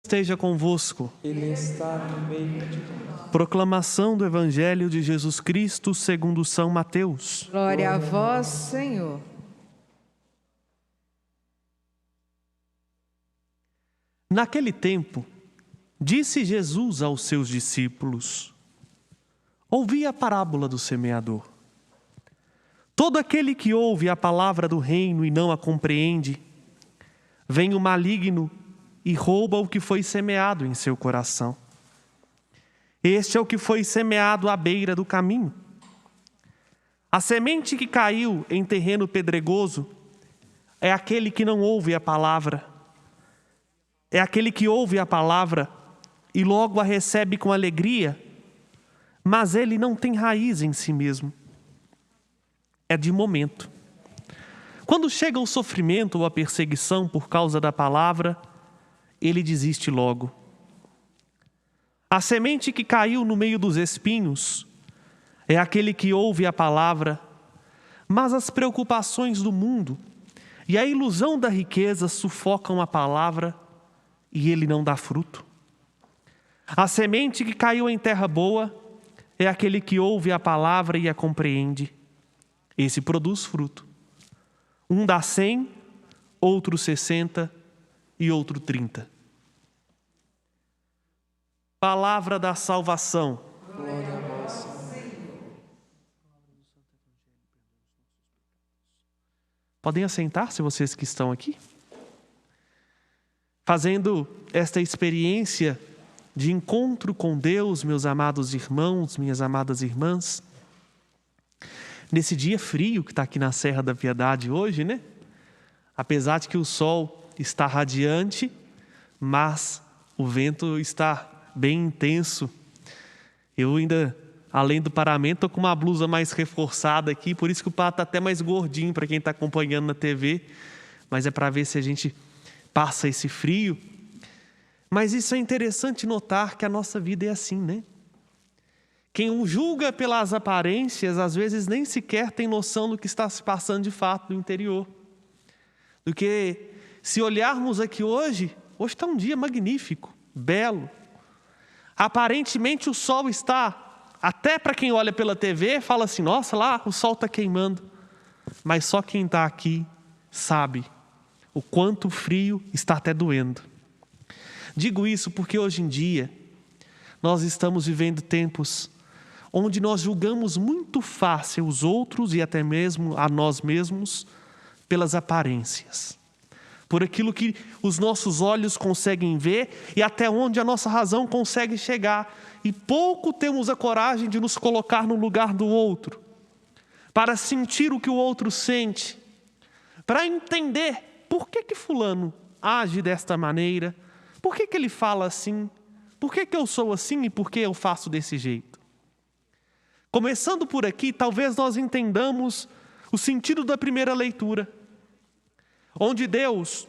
Esteja convosco. Ele está no meio de nós. Proclamação do Evangelho de Jesus Cristo segundo São Mateus. Glória a vós, Senhor. Naquele tempo, disse Jesus aos seus discípulos: ouvi a parábola do semeador. Todo aquele que ouve a palavra do reino e não a compreende, vem o maligno e rouba o que foi semeado em seu coração. Este é o que foi semeado à beira do caminho. A semente que caiu em terreno pedregoso é aquele que não ouve a palavra. É aquele que ouve a palavra e logo a recebe com alegria, mas ele não tem raiz em si mesmo. É de momento. Quando chega o sofrimento ou a perseguição por causa da palavra, ele desiste logo. A semente que caiu no meio dos espinhos é aquele que ouve a palavra, mas as preocupações do mundo e a ilusão da riqueza sufocam a palavra e ele não dá fruto. A semente que caiu em terra boa é aquele que ouve a palavra e a compreende. Esse produz fruto. Um dá 100, outro 60 e outro 30. Palavra da salvação. Glória a vós, Senhor. Podem assentar-se vocês que estão aqui? Fazendo esta experiência de encontro com Deus, meus amados irmãos, minhas amadas irmãs, nesse dia frio que está aqui na Serra da Piedade hoje, né? Apesar de que o sol está radiante, mas o vento está bem intenso. Eu ainda, além do paramento, estou com uma blusa mais reforçada aqui, por isso que o pato está até mais gordinho para quem está acompanhando na TV, mas é para ver se a gente passa esse frio. Mas isso é interessante notar que a nossa vida é assim, né? Quem o julga pelas aparências, às vezes nem sequer tem noção do que está se passando de fato no interior. Do que, se olharmos aqui hoje está um dia magnífico, belo. Aparentemente o sol está, até para quem olha pela TV, fala assim, nossa, lá o sol está queimando. Mas só quem está aqui sabe o quanto o frio está até doendo. Digo isso porque hoje em dia nós estamos vivendo tempos onde nós julgamos muito fácil os outros e até mesmo a nós mesmos pelas aparências. Por aquilo que os nossos olhos conseguem ver e até onde a nossa razão consegue chegar. E pouco temos a coragem de nos colocar no lugar do outro, para sentir o que o outro sente, para entender por que fulano age desta maneira, por que ele fala assim, por que eu sou assim e por que eu faço desse jeito. Começando por aqui, talvez nós entendamos o sentido da primeira leitura, onde Deus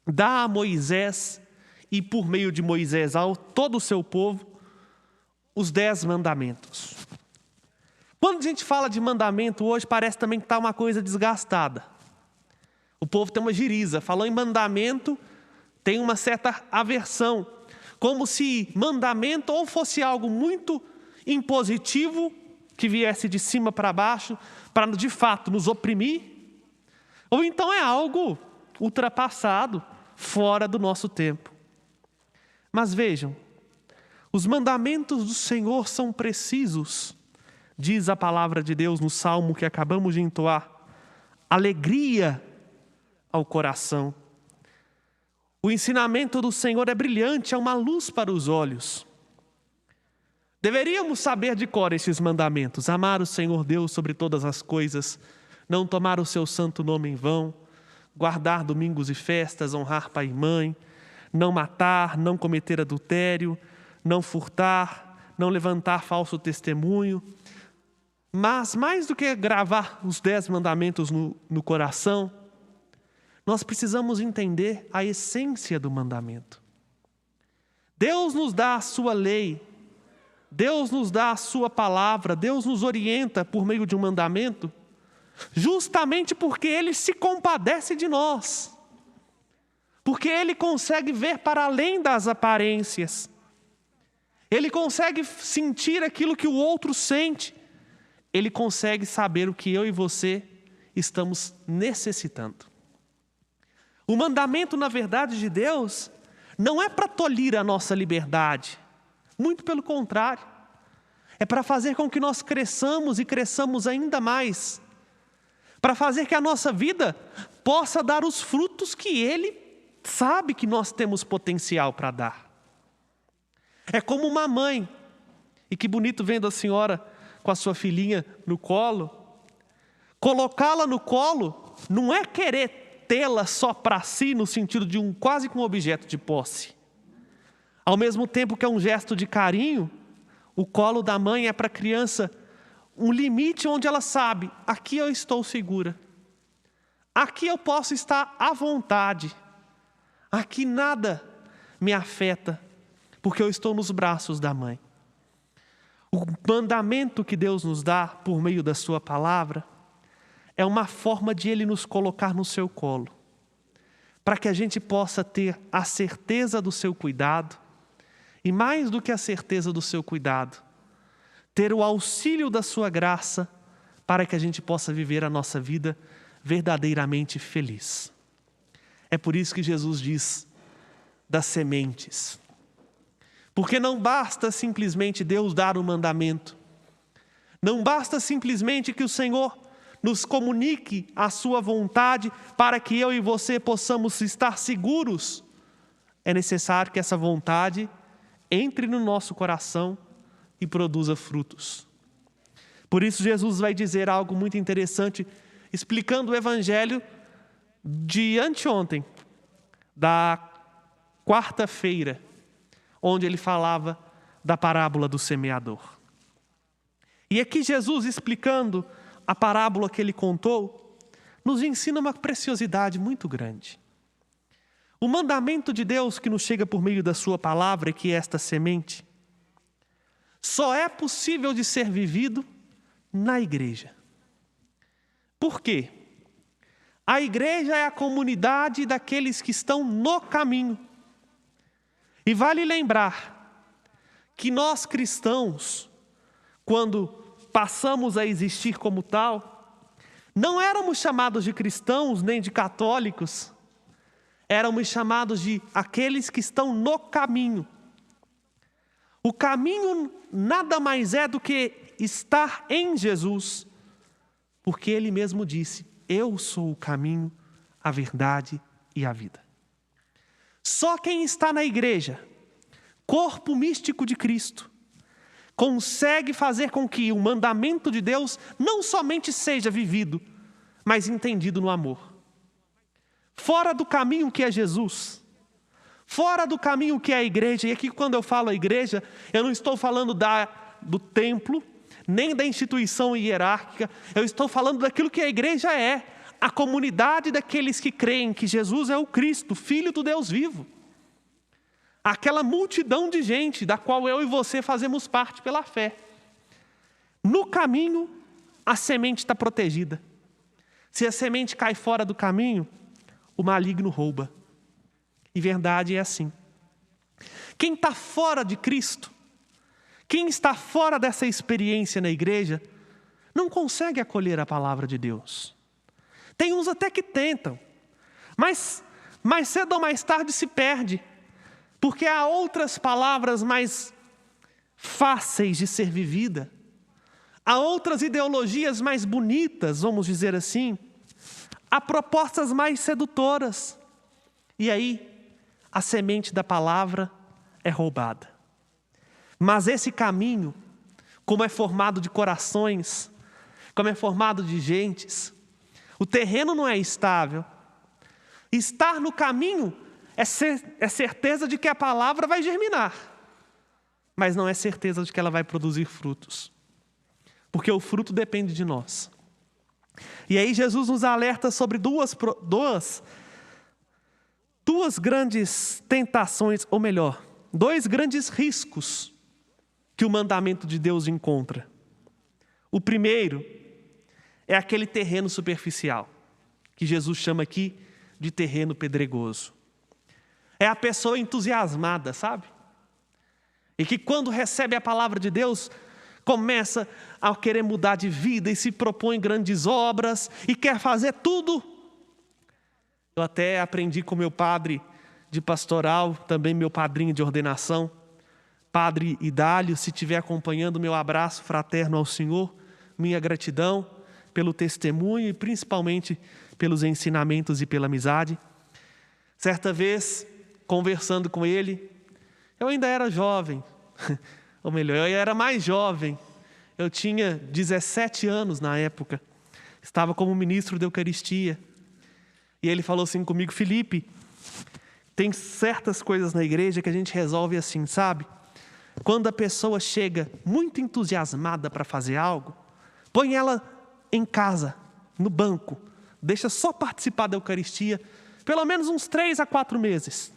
dá a Moisés, e por meio de Moisés a todo o seu povo, os 10 mandamentos. Quando a gente fala de mandamento hoje, parece também que está uma coisa desgastada. O povo tem uma giriza, falou em mandamento, tem uma certa aversão, como se mandamento ou fosse algo muito impositivo, que viesse de cima para baixo, para de fato nos oprimir, ou então é algo ultrapassado, fora do nosso tempo. Mas vejam, os mandamentos do Senhor são precisos, diz a palavra de Deus no Salmo que acabamos de entoar, alegria ao coração. O ensinamento do Senhor é brilhante, é uma luz para os olhos. Deveríamos saber de cor esses mandamentos: amar o Senhor Deus sobre todas as coisas, não tomar o seu santo nome em vão, guardar domingos e festas, honrar pai e mãe, não matar, não cometer adultério, não furtar, não levantar falso testemunho. Mas mais do que gravar os 10 mandamentos no coração, nós precisamos entender a essência do mandamento. Deus nos dá a sua lei, Deus nos dá a sua palavra, Deus nos orienta por meio de um mandamento, justamente porque Ele se compadece de nós. Porque Ele consegue ver para além das aparências. Ele consegue sentir aquilo que o outro sente. Ele consegue saber o que eu e você estamos necessitando. O mandamento, na verdade, de Deus não é para tolir a nossa liberdade. Muito pelo contrário. É para fazer com que nós cresçamos e cresçamos ainda mais. Para fazer que a nossa vida possa dar os frutos que Ele sabe que nós temos potencial para dar. É como uma mãe, e que bonito vendo a senhora com a sua filhinha no colo. Colocá-la no colo não é querer tê-la só para si, no sentido de quase que um objeto de posse. Ao mesmo tempo que é um gesto de carinho, o colo da mãe é para a criança um limite onde ela sabe, aqui eu estou segura. Aqui eu posso estar à vontade. Aqui nada me afeta, porque eu estou nos braços da mãe. O mandamento que Deus nos dá por meio da sua palavra é uma forma de Ele nos colocar no seu colo, para que a gente possa ter a certeza do seu cuidado, e mais do que a certeza do seu cuidado, ter o auxílio da sua graça, para que a gente possa viver a nossa vida verdadeiramente feliz. É por isso que Jesus diz das sementes. Porque não basta simplesmente Deus dar o mandamento. Não basta simplesmente que o Senhor nos comunique a sua vontade para que eu e você possamos estar seguros. É necessário que essa vontade entre no nosso coração e produza frutos. Por isso Jesus vai dizer algo muito interessante, explicando o evangelho de anteontem, da quarta-feira, onde ele falava da parábola do semeador. E aqui Jesus, explicando a parábola que ele contou, nos ensina uma preciosidade muito grande. O mandamento de Deus que nos chega por meio da sua palavra, que é esta semente, só é possível de ser vivido na igreja. Por quê? A igreja é a comunidade daqueles que estão no caminho. E vale lembrar que nós cristãos, quando passamos a existir como tal, não éramos chamados de cristãos nem de católicos, éramos chamados de aqueles que estão no caminho. O caminho nada mais é do que estar em Jesus, porque Ele mesmo disse, eu sou o caminho, a verdade e a vida. Só quem está na igreja, corpo místico de Cristo, consegue fazer com que o mandamento de Deus não somente seja vivido, mas entendido no amor. Fora do caminho que é Jesus, fora do caminho que é a igreja, e aqui quando eu falo a igreja, eu não estou falando do templo, nem da instituição hierárquica, eu estou falando daquilo que a igreja é, a comunidade daqueles que creem que Jesus é o Cristo, Filho do Deus vivo. Aquela multidão de gente da qual eu e você fazemos parte pela fé. No caminho, a semente está protegida. Se a semente cai fora do caminho, o maligno rouba. E verdade é assim. Quem está fora de Cristo, quem está fora dessa experiência na igreja, não consegue acolher a palavra de Deus. Tem uns até que tentam, mas mais cedo ou mais tarde se perde, porque há outras palavras mais fáceis de ser vivida, há outras ideologias mais bonitas, vamos dizer assim, há propostas mais sedutoras, e aí a semente da palavra é roubada. Mas esse caminho, como é formado de corações, como é formado de gentes, o terreno não é estável. Estar no caminho é certeza de que a palavra vai germinar, mas não é certeza de que ela vai produzir frutos, porque o fruto depende de nós. E aí Jesus nos alerta sobre duas grandes tentações, ou melhor, dois grandes riscos que o mandamento de Deus encontra. O primeiro é aquele terreno superficial, que Jesus chama aqui de terreno pedregoso. é a pessoa entusiasmada, sabe? E que quando recebe a palavra de Deus, começa a querer mudar de vida e se propõe grandes obras e quer fazer tudo. Eu até aprendi com meu padre de pastoral, também meu padrinho de ordenação, Padre Idálio, se estiver acompanhando, meu abraço fraterno ao Senhor, minha gratidão pelo testemunho e principalmente pelos ensinamentos e pela amizade. Certa vez, conversando com ele, eu ainda era jovem, ou melhor, eu era mais jovem. Eu tinha 17 anos na época, estava como ministro da Eucaristia. E ele falou assim comigo: Felipe, tem certas coisas na igreja que a gente resolve assim, sabe? Quando a pessoa chega muito entusiasmada para fazer algo, põe ela em casa, no banco, deixa só participar da Eucaristia, pelo menos uns 3 a 4 meses.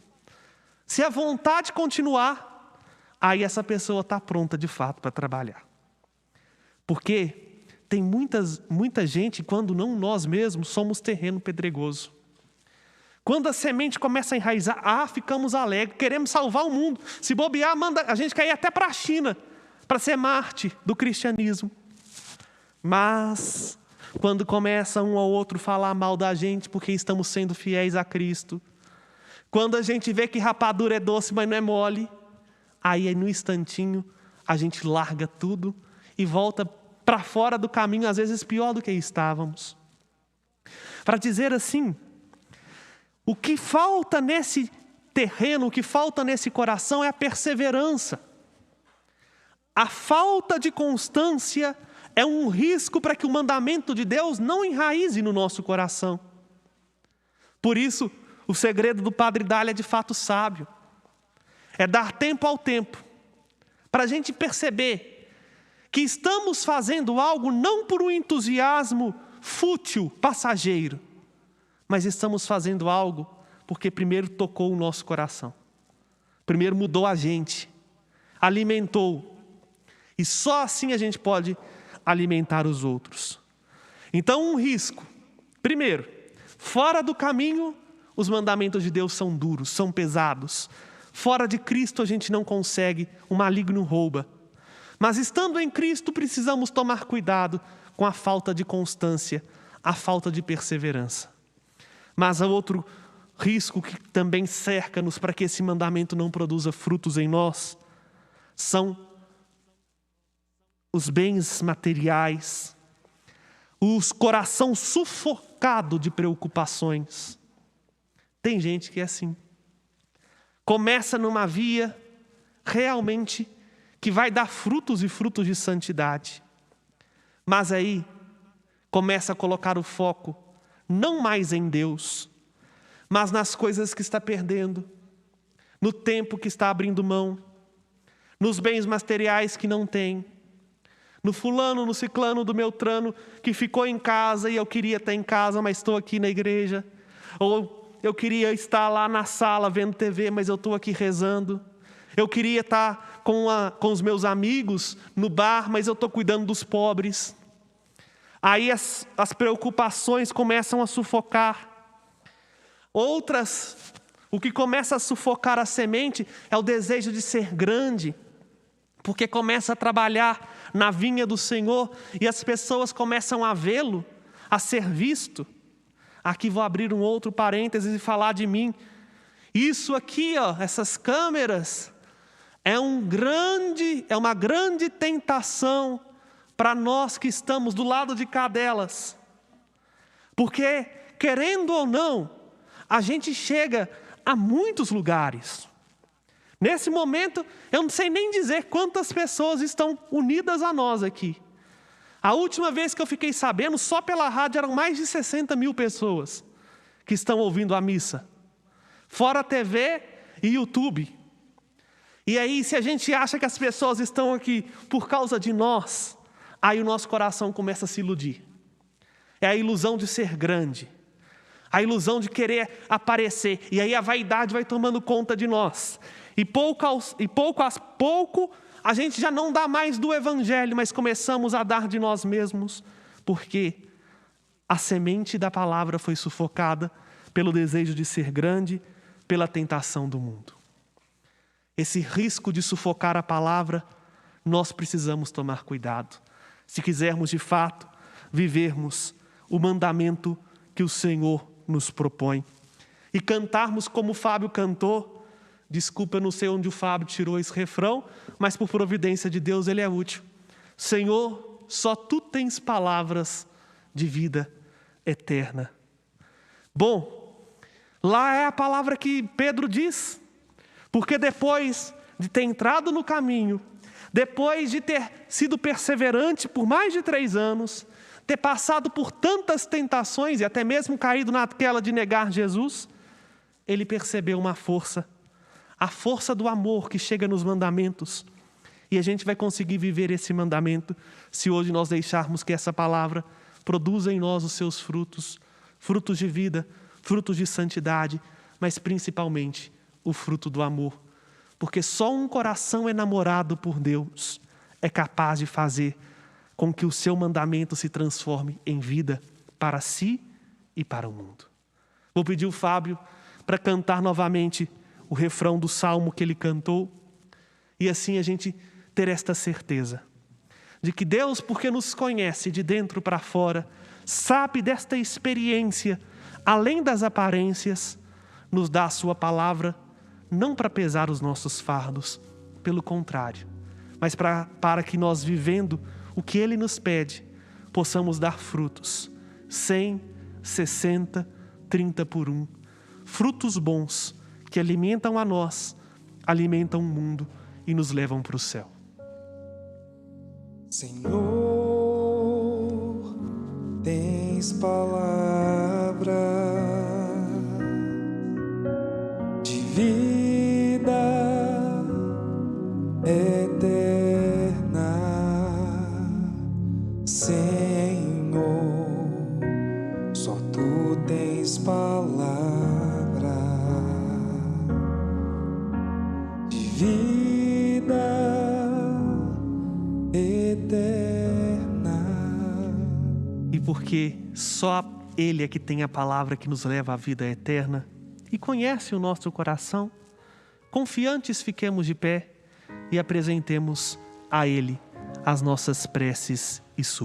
Se a vontade continuar, aí essa pessoa está pronta de fato para trabalhar. Porque tem muita gente, quando não nós mesmos, somos terreno pedregoso. Quando a semente começa a enraizar, ficamos alegres, queremos salvar o mundo. Se bobear, a gente quer ir até para a China, para ser Marte do cristianismo. Mas, quando começa um ou outro falar mal da gente, porque estamos sendo fiéis a Cristo, quando a gente vê que rapadura é doce, mas não é mole, aí no instantinho, a gente larga tudo e volta para fora do caminho, às vezes pior do que estávamos. Para dizer assim, o que falta nesse terreno, o que falta nesse coração é a perseverança. A falta de constância é um risco para que o mandamento de Deus não enraize no nosso coração. Por isso, o segredo do Padre Dália é de fato sábio. É dar tempo ao tempo, para a gente perceber que estamos fazendo algo não por um entusiasmo fútil, passageiro, mas estamos fazendo algo porque primeiro tocou o nosso coração. Primeiro mudou a gente, alimentou. E só assim a gente pode alimentar os outros. Então, um risco. Primeiro, fora do caminho, os mandamentos de Deus são duros, são pesados. Fora de Cristo a gente não consegue, o maligno rouba. Mas estando em Cristo, precisamos tomar cuidado com a falta de constância, a falta de perseverança. Mas há outro risco que também cerca-nos para que esse mandamento não produza frutos em nós, são os bens materiais, o coração sufocado de preocupações. Tem gente que é assim. Começa numa via realmente que vai dar frutos e frutos de santidade. Mas aí começa a colocar o foco não mais em Deus, mas nas coisas que está perdendo, no tempo que está abrindo mão, nos bens materiais que não tem, no fulano, no ciclano do Beltrano que ficou em casa e eu queria estar em casa, mas estou aqui na igreja. Ou eu queria estar lá na sala vendo TV, mas eu estou aqui rezando. Eu queria estar com os meus amigos no bar, mas eu estou cuidando dos pobres. Aí as preocupações começam a sufocar. Outras, o que começa a sufocar a semente é o desejo de ser grande, porque começa a trabalhar na vinha do Senhor e as pessoas começam a vê-lo, a ser visto. Aqui vou abrir um outro parênteses e falar de mim. Isso aqui, essas câmeras, é uma grande tentação para nós que estamos do lado de cá delas. Porque, querendo ou não, a gente chega a muitos lugares. Nesse momento, eu não sei nem dizer quantas pessoas estão unidas a nós aqui. A última vez que eu fiquei sabendo, só pela rádio, eram mais de 60 mil pessoas que estão ouvindo a missa. Fora a TV e YouTube. E aí, se a gente acha que as pessoas estão aqui por causa de nós, aí o nosso coração começa a se iludir. É a ilusão de ser grande. A ilusão de querer aparecer. E aí a vaidade vai tomando conta de nós. E pouco a pouco, a gente já não dá mais do Evangelho, mas começamos a dar de nós mesmos, porque a semente da palavra foi sufocada pelo desejo de ser grande, pela tentação do mundo. Esse risco de sufocar a palavra, nós precisamos tomar cuidado, se quisermos de fato vivermos o mandamento que o Senhor nos propõe. E cantarmos como o Fábio cantou. Desculpa, eu não sei onde o Fábio tirou esse refrão, mas por providência de Deus ele é útil. Senhor, só Tu tens palavras de vida eterna. Bom, lá é a palavra que Pedro diz, porque depois de ter entrado no caminho, depois de ter sido perseverante por mais de 3 anos, ter passado por tantas tentações e até mesmo caído naquela de negar Jesus, ele percebeu uma força, a força do amor que chega nos mandamentos. E a gente vai conseguir viver esse mandamento se hoje nós deixarmos que essa palavra produza em nós os seus frutos, frutos de vida, frutos de santidade, mas principalmente o fruto do amor. Porque só um coração enamorado por Deus é capaz de fazer com que o seu mandamento se transforme em vida para si e para o mundo. Vou pedir o Fábio para cantar novamente o refrão do salmo que ele cantou, e assim a gente ter esta certeza de que Deus, porque nos conhece de dentro para fora, sabe desta experiência, além das aparências, nos dá a sua palavra, não para pesar os nossos fardos, pelo contrário, mas para que nós, vivendo o que Ele nos pede, possamos dar frutos, 100, 60, 30 por 1, frutos bons, que alimentam a nós, alimentam o mundo e nos levam para o céu. Senhor, tens palavra de vida eterna, Senhor, só Tu tens palavra de vida eterna. E porque só Ele é que tem a palavra que nos leva à vida eterna e conhece o nosso coração, confiantes fiquemos de pé e apresentemos a Ele as nossas preces e súplicas.